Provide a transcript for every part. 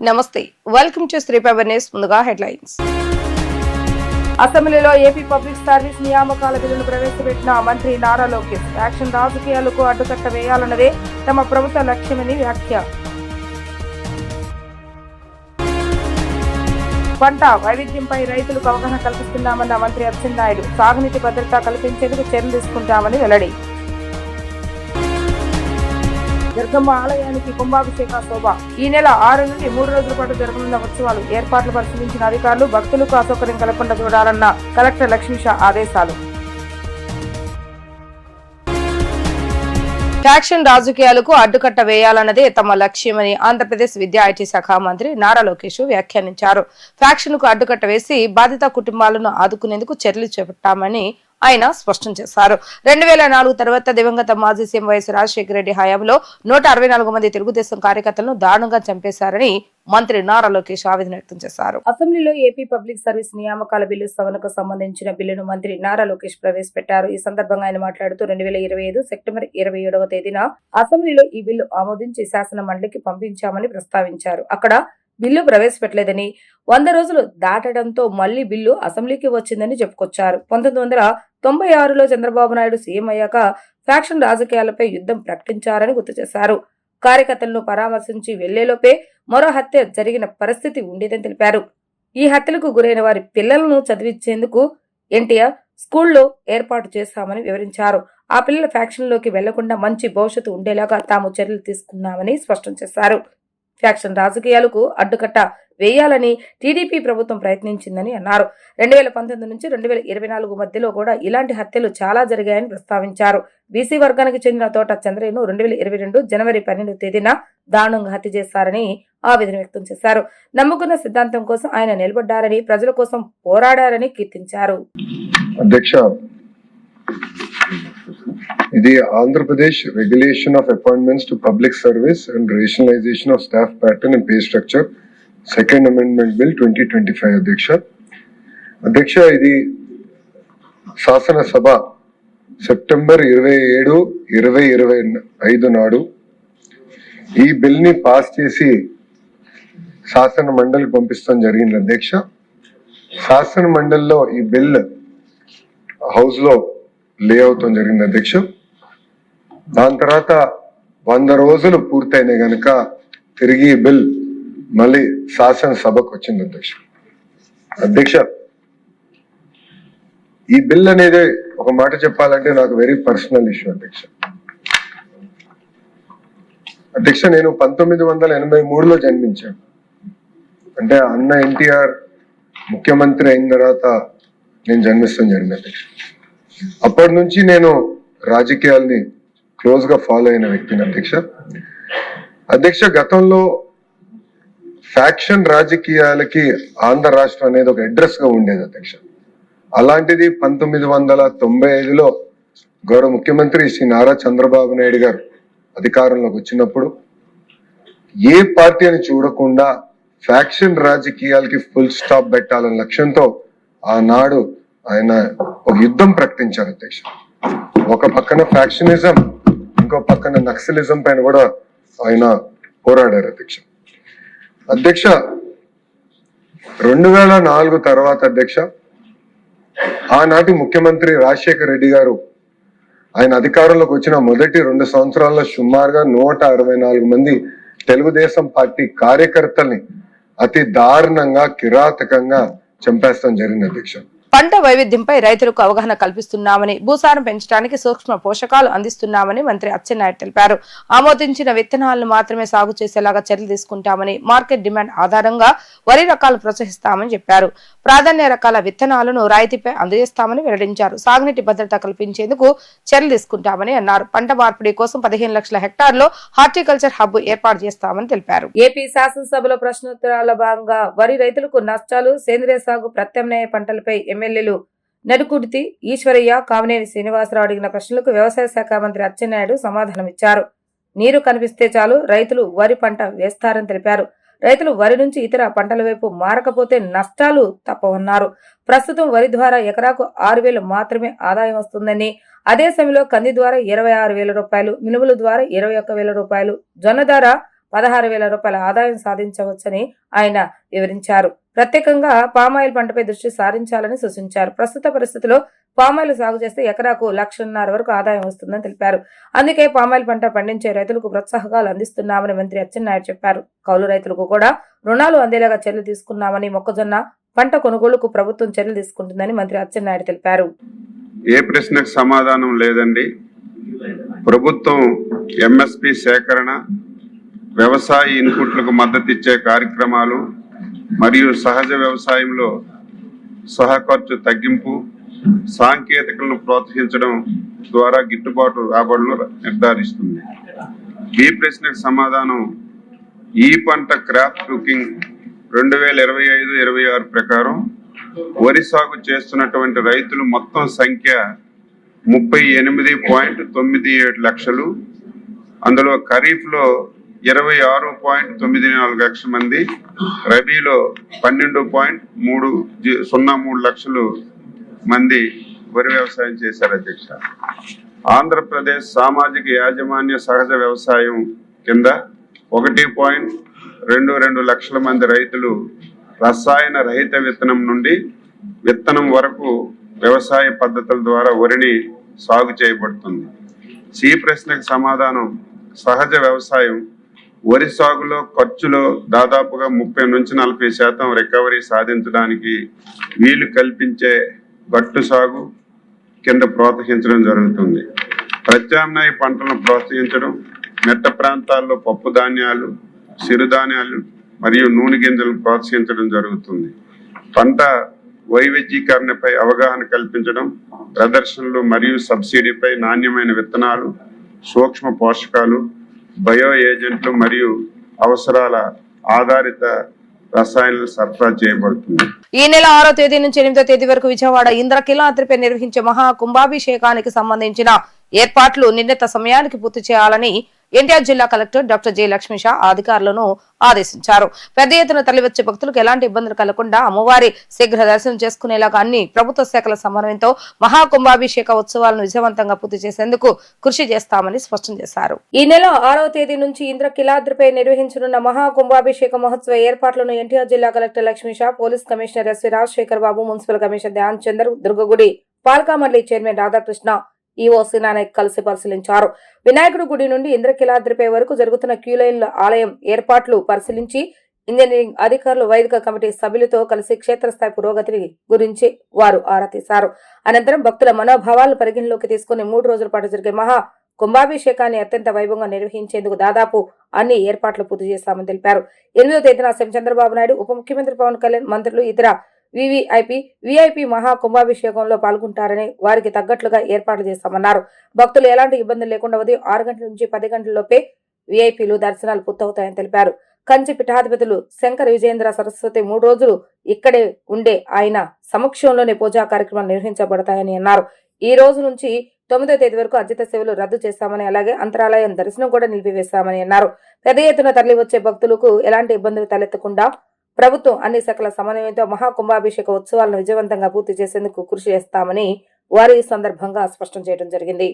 నమస్తే, welcome to Sri power news. ముందుగా headlines. అసెంబ్లీలో ఏపీ పబ్లిక్ సర్వీస్ నియామకాల బిల్లును ప్రవేశపెట్టిన మంత్రి నారా లోకేష్ యాక్షన్ రాజకీయాలకు అడ్డుకట్ట వేయాలన్నదే తమ ప్రభుత్వ లక్ష్యమని వ్యాఖ్య. పంట వైవిధ్యంపై రైతులకు అవగాహన కల్పిస్తున్నామన్న మంత్రి అచ్చెన్నాయుడు సాగునీటి భద్రత కల్పించేందుకు చర్యలు తీసుకుంటామని వెల్లడి. దుర్గమ్మ ఆలయానికి కుంభాభిషేక శోభ ఈ నెల 6 నుండి 3 రోజుల పాటు జరగనున్న ఉత్సవాలు ఏర్పాట్లు పరిశీలించిన అధికారులు భక్తులకు అసౌకర్యం కలగకుండా చూడాలన్న కలెక్టర్ లక్ష్మీషా ఆదేశాలు. ఫ్యాక్షన్ రాజకీయాలకు అడ్డుకట్ట వేయాలన్నదే తమ లక్ష్యమని ఆంధ్రప్రదేశ్ విద్యా ఐటీ శాఖ మంత్రి నారా లోకేష్ వ్యాఖ్యానించారు. ఫ్యాక్షన్ కు అడ్డుకట్ట వేసి బాధిత కుటుంబాలను ఆదుకునేందుకు చర్యలు చేపట్టామని ఆయన స్పష్టం చేశారు. 2004 తర్వాత దివంగత మాజీ సీఎం వైఎస్ రాజశేఖర రెడ్డి హయాంలో 164 మంది తెలుగుదేశం కార్యకర్తలను దారుణంగా చంపేశారని మంత్రి నారా లోకేష్ ఆవేదన వ్యక్తం చేశారు. అసెంబ్లీలో ఏపీ పబ్లిక్ సర్వీస్ నియామకాల బిల్లు సవరణకు సంబంధించిన బిల్లును మంత్రి నారా లోకేష్ ప్రవేశపెట్టారు. ఈ సందర్భంగా ఆయన మాట్లాడుతూ 2025 సెప్టెంబర్ 27వ తేదీన అసెంబ్లీలో ఈ బిల్లు ఆమోదించి శాసన మండలికి పంపించామని ప్రస్తావించారు. అక్కడ బిల్లు ప్రవేశపెట్టలేదని 100 రోజులు దాటడంతో మళ్లీ బిల్లు అసెంబ్లీకి వచ్చిందని చెప్పుకొచ్చారు. 1996లో చంద్రబాబు నాయుడు సీఎం అయ్యాక ఫ్యాక్షన్ రాజకీయాలపై యుద్ధం ప్రకటించారని గుర్తు చేశారు. కార్యకర్తలను పరామర్శించి వెళ్లేలోపే మరో హత్య జరిగిన పరిస్థితి ఉండేదని తెలిపారు. ఈ హత్యలకు గురైన వారి పిల్లలను చదివించేందుకు ఎన్టీఆర్ స్కూల్లో ఏర్పాటు చేశామని వివరించారు. ఆ పిల్లల ఫ్యాక్షన్ లోకి వెళ్లకుండా మంచి భవిష్యత్తు ఉండేలాగా తాము చర్యలు తీసుకున్నామని స్పష్టం చేశారు. ఫ్యాక్షన్ రాజకీయాలకు అడ్డుకట్ట వేయాలని టీడీపీ ప్రభుత్వం ప్రయత్నించిందని అన్నారు. 2019 నుంచి 2024 మధ్యలో కూడా ఇలాంటి హత్యలు చాలా జరిగాయని ప్రస్తావించారు. బీసీ వర్గానికి చెందిన తోట చంద్రయ్యను 2022 జనవరి 12వ తేదీన దారుణంగా హత్య చేశారని ఆవేదన వ్యక్తం చేశారు. నమ్ముకున్న సిద్ధాంతం కోసం ఆయన నిలబడ్డారని, ప్రజల కోసం పోరాడారని కీర్తించారు. అధ్యక్ష, ఇది Andhra Pradesh regulation of appointments to public service and rationalisation of staff pattern and pay structure second amendment bill 2025. అధ్యక్ష, ఇది శాసనసభ సెప్టెంబర్ 27, 2025 నాడు ఈ బిల్ ని పాస్ చేసి శాసన మండలికి పంపిస్తాం జరిగింది. అధ్యక్ష, శాసన మండలిలో ఈ బిల్ హౌస్ లో లే అవుతాం జరిగింది. అధ్యక్ష, దాని తర్వాత 100 రోజులు పూర్తయినాయి గనక తిరిగి ఈ బిల్ మళ్ళీ శాసనసభకు వచ్చింది. అధ్యక్ష, ఈ బిల్ అనేది ఒక మాట చెప్పాలంటే నాకు వెరీ పర్సనల్ ఇష్యూ. అధ్యక్ష, నేను 1983లో జన్మించాను. అంటే అన్న ఎన్టీఆర్ ముఖ్యమంత్రి అయిన తర్వాత నేను జన్మిస్తాం జరిగింది. అధ్యక్ష, అప్పటి నుంచి నేను రాజకీయాల్ని క్లోజ్ గా ఫాలో అయిన వ్యక్తిని. అధ్యక్ష, గతంలో ఫ్యాక్షన్ రాజకీయాలకి ఆంధ్ర రాష్ట్రం అనేది ఒక అడ్రస్ గా ఉండేది. అధ్యక్ష, అలాంటిది 1995లో గౌరవ ముఖ్యమంత్రి శ్రీ నారా చంద్రబాబు నాయుడు గారు అధికారంలోకి వచ్చినప్పుడు ఏ పార్టీ అని చూడకుండా ఫ్యాక్షన్ రాజకీయాలకి ఫుల్ స్టాప్ పెట్టాలన్న లక్ష్యంతో ఆనాడు ఆయన ఒక యుద్ధం ప్రకటించారు. అధ్యక్ష, ఒక పక్కన ఫ్యాక్షనిజం, ఇంకో పక్కన నక్సలిజం పైన కూడా ఆయన పోరాడారు. అధ్యక్ష, 2004 తర్వాత అధ్యక్ష, ఆనాటి ముఖ్యమంత్రి రాజశేఖర రెడ్డి గారు ఆయన అధికారంలోకి వచ్చిన మొదటి 2 సంవత్సరాల్లో సుమారుగా 164 మంది తెలుగుదేశం పార్టీ కార్యకర్తల్ని అతి దారుణంగా కిరాతకంగా చంపేస్తాం జరిగింది. అధ్యక్ష, పంట వైవిధ్యంపై రైతులకు అవగాహన కల్పిస్తున్నామని, భూసారం పెంచడానికి సూక్ష్మ పోషకాలు అందిస్తున్నామని మంత్రి అచ్చెన్నాయుడు తెలిపారు. ఆమోదించిన విత్తనాలను మాత్రమే సాగు చేసేలాగా చర్యలు తీసుకుంటామని, మార్కెట్ డిమాండ్ ఆధారంగా వరి రకాలు ప్రోత్సహిస్తామని చెప్పారు. ప్రాధాన్య రకాల విత్తనాలను రాయితీపై అందజేస్తామని వెల్లడించారు. సాగునీటి భద్రత కల్పించేందుకు చర్యలు తీసుకుంటామని అన్నారు. పంట మార్పిడి కోసం 15 లక్షల హెక్టార్లో హార్టికల్చర్ హబ్ ఏర్పాటు చేస్తామని తెలిపారు. ఏపీ శాసనసభలో ప్రశ్నోత్తరాల భాగంగా వరి రైతులకు నష్టాలు, సేంద్రియ సాగు, ప్రత్యామ్నాయ పంటలపై ఎమ్మెల్యేలు నడుకుర్తి ఈశ్వరయ్య, కామినేని శ్రీనివాసరావు అడిగిన ప్రశ్నలకు వ్యవసాయ శాఖ మంత్రి అచ్చెన్నాయుడు సమాధానమిచ్చారు. నీరు కనిపిస్తే చాలు రైతులు వరి పంట వేస్తారని తెలిపారు. రైతులు వరి నుంచి ఇతర పంటల వైపు మారకపోతే నష్టాలు తప్పవన్నారు. ప్రస్తుతం వరి ద్వారా ఎకరాకు 6,000 మాత్రమే ఆదాయం వస్తుందని, అదే సమయంలో కంది ద్వారా 26,000 రూపాయలు, మినుముల ద్వారా 21,000 రూపాయలు, జొన్న ద్వారా 16,000 రూపాయల ఆదాయం సాధించవచ్చని ఆయన వివరించారు. ప్రత్యేకంగా పామాయిల్ పంటపై దృష్టి సారించాలని సూచించారు. ప్రస్తుత పరిస్థితిలో పామాయిల్ సాగు చేస్తే ఎకరాకు 1,50,000 వరకు ఆదాయం వస్తుందని తెలిపారు. అందుకే పామాయిల్ పంట పండించే రైతులకు ప్రోత్సాహకాలు అందిస్తున్నామని మంత్రి అచ్చెన్నాయుడు చెప్పారు. కౌలు రైతులకు కూడా రుణాలు అందేలాగా చర్యలు తీసుకున్నామని, మొక్కజొన్న పంట కొనుగోలుకు ప్రభుత్వం చర్యలు తీసుకుంటుందని మంత్రి అచ్చెన్నాయుడు తెలిపారు. ఏ ప్రశ్నకు సమాధానం లేదండి. ప్రభుత్వం ఎంఎస్పి సేకరణ, వ్యవసాయ ఇన్పుట్లకు మద్దతు ఇచ్చే కార్యక్రమాలు మరియు సహజ వ్యవసాయంలో సహఖర్చు తగ్గింపు, సాంకేతికలను ప్రోత్సహించడం ద్వారా గిట్టుబాటు రాబడులు నిర్ధారిస్తుంది. ఈ ప్రశ్నకు సమాధానం ఈ పంట క్రాప్ బుకింగ్ 2025-26 ప్రకారం వరి సాగు చేస్తున్నటువంటి రైతులు మొత్తం సంఖ్య 38.97 లక్షలు. అందులో ఖరీఫ్లో 26.94 లక్షల మంది, రబీలో 12.303 లక్షలు మంది వరి వ్యవసాయం చేశారు అధ్యక్ష. ఆంధ్రప్రదేశ్ సామాజిక యాజమాన్య సహజ వ్యవసాయం కింద 1.22 లక్షల మంది రైతులు రసాయన రహిత విత్తనం నుండి విత్తనం వరకు వ్యవసాయ పద్ధతుల ద్వారా వరిని సాగు చేయబడుతుంది. ఈ ప్రశ్నకు సమాధానం సహజ వ్యవసాయం వరి సాగులో ఖర్చులో దాదాపుగా 30 నుంచి 40% రికవరీ సాధించడానికి వీలు కల్పించే గట్టు సాగు కింద ప్రోత్సహించడం జరుగుతుంది. ప్రత్యామ్నాయ పంటలను ప్రోత్సహించడం, మెట్ట ప్రాంతాల్లో పప్పు ధాన్యాలు, చిరుధాన్యాలు మరియు నూనె గింజలను ప్రోత్సహించడం జరుగుతుంది. పంట వైవిధ్యీకరణపై అవగాహన కల్పించడం, ప్రదర్శనలు మరియు సబ్సిడీపై నాణ్యమైన విత్తనాలు, సూక్ష్మ పోషకాలు, బయో ఏజెంట్లు మరియు అవసరాల ఆధారిత రసాయనాలు సరఫరా చేయబడుతుంది. ఈ నెల 6వ తేదీ నుంచి 8వ తేదీ వరకు విజయవాడ ఇంద్రకీలాద్రిపై నిర్వహించే మహా కుంభాభిషేకానికి సంబంధించిన ఏర్పాట్లు నిర్ణీత సమయానికి పూర్తి చేయాలని ఎన్టీఆర్ జిల్లా కలెక్టర్ డాక్టర్ జె లక్ష్మీషా అధికారులను ఆదేశించారు. పెద్ద ఎత్తున తరలివచ్చే భక్తులకు ఎలాంటి ఇబ్బందులు కలగకుండా అమ్మవారి శీఘ్ర దర్శనం చేసుకునేలాగా అన్ని ప్రభుత్వ శాఖల సమన్వయంతో మహాకుంభాభిషేక ఉత్సవాలను విజయవంతంగా పూర్తి చేసేందుకు కృషి చేస్తామని స్పష్టం చేశారు. ఈ నెల 6వ తేదీ నుంచి ఇంద్రకీలాద్రిపై నిర్వహించనున్న మహాకుంభాభిషేక మహోత్సవ ఏర్పాట్లను ఎన్టీఆర్ జిల్లా collector Lakshmisha, police commissioner SV Rajasekhar Babu, municipal commissioner Dhyan Chander, దుర్గగుడి పాలకా మండలి చైర్మన్ రాధాకృష్ణ, ఈఓ నాయక్ కలిసి పరిశీలించారు. వినాయకుడి గుడి నుండి ఇంద్రకీలాద్రిపై వరకు జరుగుతున్న క్యూలైన్ల ఆలయం ఏర్పాట్లు పరిశీలించి ఇంజనీరింగ్ అధికారులు, వైదిక కమిటీ సభ్యులతో కలిసి క్షేత్రస్థాయి పురోగతిని గురించి వారు ఆరా తీశారు. అనంతరం భక్తుల మనోభావాలను పరిగణలోకి తీసుకుని 3 రోజుల పాటు జరిగే మహా కుంభాభిషేకాన్ని అత్యంత వైభవంగా నిర్వహించేందుకు దాదాపు అన్ని ఏర్పాట్లు పూర్తి చేస్తామని తెలిపారు. 8వ తేదీన సీఎం చంద్రబాబు నాయుడు, ఉప ముఖ్యమంత్రి పవన్ కళ్యాణ్, మంత్రులు, ఇతర విఐపి మహా కుంభాభిషేకంలో పాల్గొంటారని వారికి తగ్గట్లుగా ఏర్పాట్లు చేస్తామన్నారు. భక్తులు ఎలాంటి ఇబ్బందులు లేకుండా ఉదయం 6 గంటల నుంచి 10 గంటలలోపే విఐపీలు దర్శనాలు పూర్తవుతాయని తెలిపారు. కంచి పీఠాధిపతులు శంకర విజయేంద్ర సరస్వతి 3 రోజులు ఇక్కడే ఉండే ఆయన సమక్షంలోనే పూజా కార్యక్రమాలు నిర్వహించబడతాయని అన్నారు. ఈ రోజు నుంచి 9వ తేదీ వరకు అర్జిత సేవలు రద్దు చేస్తామని, అలాగే అంతరాలయం దర్శనం కూడా నిలిపివేస్తామని అన్నారు. పెద్ద ఎత్తున తరలి వచ్చే భక్తులకు ఎలాంటి ఇబ్బందులు తలెత్తకుండా ప్రభుత్వం అన్ని శాఖల సమన్వయంతో మహాకుంభాభిషేక ఉత్సవాలను విజయవంతంగా పూర్తి చేసేందుకు కృషి చేస్తామని వారు ఈ సందర్భంగా స్పష్టం చేయడం జరిగింది.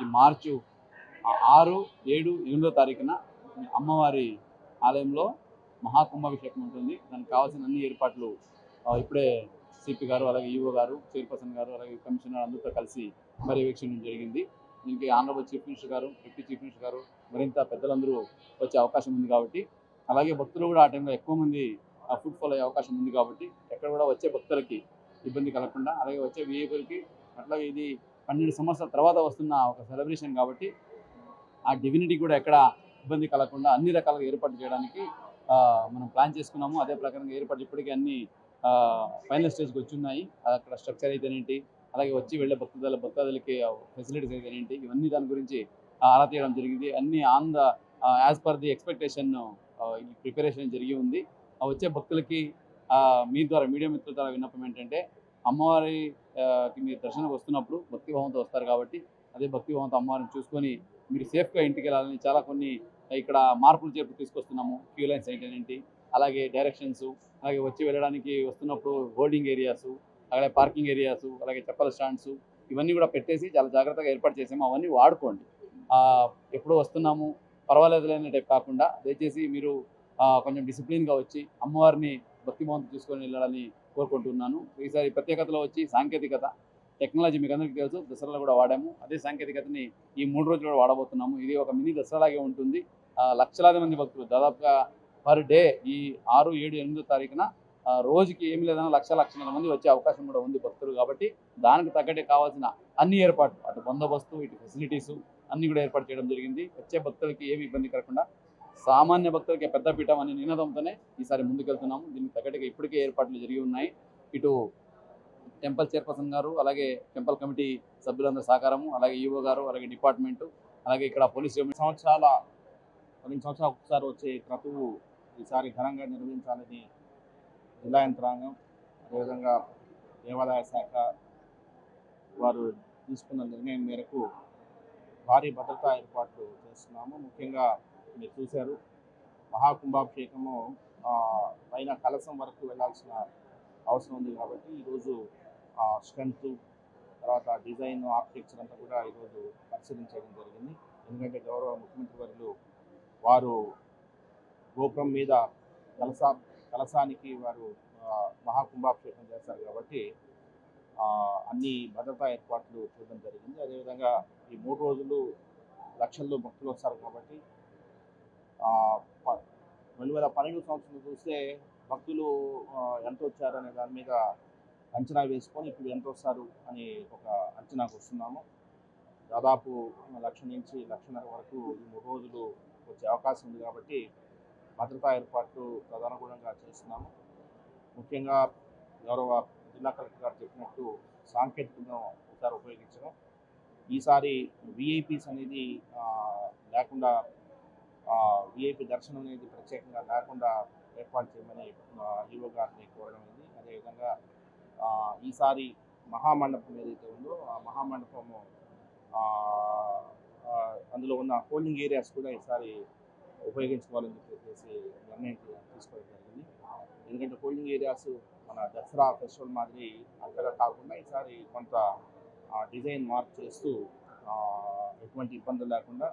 ఈ మార్చి 6, 7, 8వ తారీఖున అమ్మవారి ఆలయంలో మహాకుంభాభిషేకం ఉంటుంది. దానికి కావాల్సిన అన్ని ఏర్పాట్లు ఇప్పుడే సిపి గారు, అలాగే ఈఓ గారు, చైర్పర్సన్ గారు, అలాగే కమిషనర్ అందరితో కలిసి పర్యవేక్షించడం జరిగింది. దీనికి ఆనరబుల్ చీఫ్ మినిస్టర్ గారు, డిప్యూటీ చీఫ్ మినిస్టర్ గారు, మరింత పెద్దలందరూ వచ్చే అవకాశం ఉంది కాబట్టి, అలాగే భక్తులు కూడా ఆ టైంలో ఎక్కువ మంది ఫుడ్ ఫాల్ అయ్యే అవకాశం ఉంది కాబట్టి ఎక్కడ కూడా వచ్చే భక్తులకి ఇబ్బంది కలగకుండా, అలాగే వచ్చే విఐపీలకి, అట్లాగే ఇది 12 సంవత్సరాల తర్వాత వస్తున్న ఒక సెలబ్రేషన్ కాబట్టి ఆ డివినిటీ కూడా ఎక్కడ ఇబ్బంది కలగకుండా అన్ని రకాలుగా ఏర్పాటు చేయడానికి మనం ప్లాన్ చేసుకున్నాము. అదే ప్రకారంగా ఏర్పాటు ఇప్పటికీ అన్ని ఫైనల్ స్టేజ్కి వచ్చి ఉన్నాయి. అక్కడ స్ట్రక్చర్ అయితేనేంటి, అలాగే వచ్చి వెళ్ళే భక్తాదులకి ఫెసిలిటీస్ అయితేనేంటి, ఇవన్నీ దాని గురించి ఆరా తీయడం జరిగింది. అన్ని on the as per the expectation preparation జరిగి ఉంది. వచ్చే భక్తులకి మీ ద్వారా, మీడియా మిత్రుల ద్వారా విన్నపం ఏంటంటే, అమ్మవారికి మీరు దర్శనం వస్తున్నప్పుడు భక్తిభావంతో వస్తారు కాబట్టి అదే భక్తిభావంతో అమ్మవారిని చూసుకొని మీరు సేఫ్గా ఇంటికి వెళ్ళాలని చాలా కొన్ని ఇక్కడ మార్పులు చేర్పు తీసుకొస్తున్నాము. క్యూ లైన్స్ ఏంటంటే, అలాగే డైరెక్షన్స్, అలాగే వచ్చి వెళ్ళడానికి వస్తున్నప్పుడు హోల్డింగ్ ఏరియాస్, అలాగే పార్కింగ్ ఏరియాస్, అలాగే చెప్పల స్టాండ్స్, ఇవన్నీ కూడా పెట్టేసి చాలా జాగ్రత్తగా ఏర్పాటు చేసాము. అవన్నీ వాడుకోండి. ఎప్పుడు వస్తున్నాము, పర్వాలేదు లేని టైప్ కాకుండా దయచేసి మీరు కొంచెం డిసిప్లిన్గా వచ్చి అమ్మవారిని భక్తిభావంతో తీసుకొని వెళ్ళాలని కోరుకుంటున్నాను. ఈసారి ప్రత్యేకతలో వచ్చి సాంకేతికత, టెక్నాలజీ మీకు అందరికీ తెలుసు, దసరాలో కూడా వాడాము. అదే సాంకేతికతని ఈ 3 రోజులు కూడా వాడబోతున్నాము. ఇది ఒక మినీ దసరాలాగే ఉంటుంది. లక్షలాది మంది భక్తులు దాదాపుగా పర్ డే ఈ 6, 7, 8 తారీఖున రోజుకి ఏమి లేదన్నా లక్షన్నర మంది వచ్చే అవకాశం కూడా ఉంది భక్తులు. కాబట్టి దానికి తగ్గట్టే కావాల్సిన అన్ని ఏర్పాట్లు, అటు బందోబస్తు, ఇటు ఫెసిలిటీస్ అన్ని కూడా ఏర్పాటు చేయడం జరిగింది. వచ్చే భక్తులకి ఏమి ఇబ్బంది కలగకుండా సామాన్య భక్తులకి పెద్దపీఠం అనే నినాదంతోనే ఈసారి ముందుకెళ్తున్నాము. దీనికి తగ్గట్టుగా ఇప్పటికే ఏర్పాట్లు జరిగి ఉన్నాయి. ఇటు టెంపుల్ చైర్పర్సన్ గారు, అలాగే టెంపుల్ కమిటీ సభ్యులందరూ సహకారము, అలాగే ఈవో గారు, అలాగే డిపార్ట్మెంటు, అలాగే ఇక్కడ పోలీసు 2 సంవత్సరాలు ఒకసారి వచ్చే క్రతువు ఈసారి ఘనంగా నిర్వహించాలని జిల్లా యంత్రాంగం, అదేవిధంగా దేవాదాయ శాఖ వారు తీసుకున్న నిర్ణయం మేరకు భారీ భద్రతా ఏర్పాట్లు చేస్తున్నాము. ముఖ్యంగా మీరు చూశారు, మహాకుంభాభిషేకము పైన కలశం వరకు వెళ్ళాల్సిన అవసరం ఉంది. కాబట్టి ఈరోజు స్ట్రెంత్, తర్వాత డిజైన్, ఆర్కిటెక్చర్ అంతా కూడా ఈరోజు పరిశీలించడం జరిగింది. ఎందుకంటే గౌరవ ముఖ్యమంత్రి వర్యులు వారు గోపురం మీద కలశానికి వారు మహాకుంభాభిషేకం చేస్తారు. కాబట్టి అన్ని భద్రతా ఏర్పాట్లు చూడడం జరిగింది. అదేవిధంగా ఈ 3 రోజులు లక్షల్లో భక్తులు వస్తారు. కాబట్టి 2012 సంవత్సరం చూస్తే భక్తులు ఎంత వచ్చారనే దాని మీద అంచనా వేసుకొని ఇప్పుడు ఎంత వస్తారు అని ఒక అంచనాకు వస్తున్నాము. దాదాపు 1,00,000 నుంచి 1,50,000 వరకు ఈ 3 రోజులు వచ్చే అవకాశం ఉంది. కాబట్టి భద్రతా ఏర్పాట్లు తదనుగుణంగా చేస్తున్నాము. ముఖ్యంగా గౌరవ జిల్లా కలెక్టర్ గారు చెప్పినట్టు సాంకేతికతను ఒకసారి ఉపయోగించడం, ఈసారి విఐపీస్ అనేది లేకుండా, విఐపి దర్శనం అనేది ప్రత్యేకంగా లేకుండా ఏర్పాటు చేయమని ఈవో గారిని కోరడం అయింది. అదేవిధంగా ఈసారి మహామండపం ఏదైతే ఉందో ఆ మహామండపము అందులో ఉన్న హోల్డింగ్ ఏరియాస్ కూడా ఈసారి ఉపయోగించుకోవాలని చెప్పేసి నిర్ణయం తీసుకోవడం జరిగింది. ఎందుకంటే హోల్డింగ్ ఏరియాస్ మన దసరా ఫెస్టివల్ మాదిరి అంతగా కాకుండా ఈసారి కొంత డిజైన్ మార్క్ చేస్తూ ఎటువంటి ఇబ్బందులు లేకుండా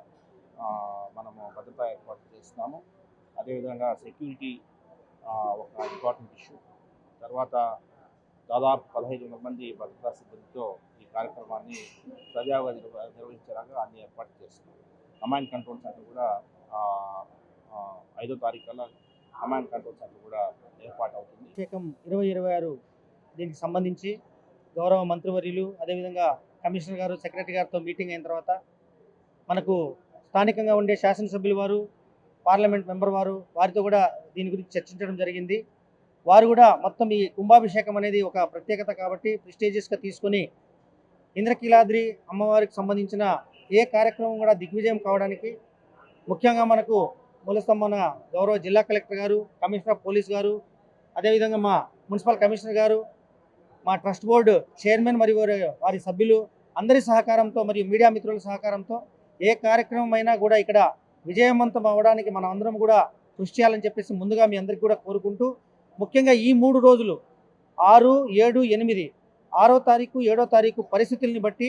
మనము భద్రతా ఏర్పాటు చేస్తున్నాము. అదేవిధంగా సెక్యూరిటీ ఒక ఇంపార్టెంట్ ఇష్యూ. తర్వాత దాదాపు 1,500 మంది భద్రతా సిబ్బందితో ఈ కార్యక్రమాన్ని సజావుగా నిర్వహించేలాగా అన్ని ఏర్పాట్లు చేస్తున్నాం. కమాండ్ కంట్రోల్ సెంటర్ కూడా 5వ తారీఖు కల్లా కమాండ్ కంట్రోల్ సెంటర్ కూడా ఏర్పాటు అవుతుంది. 2026 దీనికి సంబంధించి గౌరవ మంత్రివర్యులు, అదేవిధంగా కమిషనర్ గారు, సెక్రటరీ గారితో మీటింగ్ అయిన తర్వాత మనకు స్థానికంగా ఉండే శాసనసభ్యులు వారు, పార్లమెంట్ మెంబర్ వారితో కూడా దీని గురించి చర్చించడం జరిగింది. వారు కూడా మొత్తం ఈ కుంభాభిషేకం అనేది ఒక ప్రత్యేకత కాబట్టి ప్రెస్టీజియస్గా తీసుకొని ఇంద్రకీలాద్రి అమ్మవారికి సంబంధించిన ఏ కార్యక్రమం కూడా దిగ్విజయం కావడానికి ముఖ్యంగా మనకు మూలస్తంభన గౌరవ జిల్లా కలెక్టర్ గారు, కమిషనర్ ఆఫ్ పోలీస్ గారు, అదేవిధంగా మా మున్సిపల్ కమిషనర్ గారు, మా ట్రస్ట్ బోర్డు చైర్మన్ మరియు వారి సభ్యులు అందరి సహకారంతో మరియు మీడియా మిత్రుల సహకారంతో ఏ కార్యక్రమం అయినా కూడా ఇక్కడ విజయవంతం అవ్వడానికి మనం అందరం కూడా కృషి చేయాలని చెప్పేసి ముందుగా మీ అందరికీ కూడా కోరుకుంటూ, ముఖ్యంగా ఈ 3 రోజులు 6, 7, 8, 6వ తారీఖు, 7వ తారీఖు పరిస్థితుల్ని బట్టి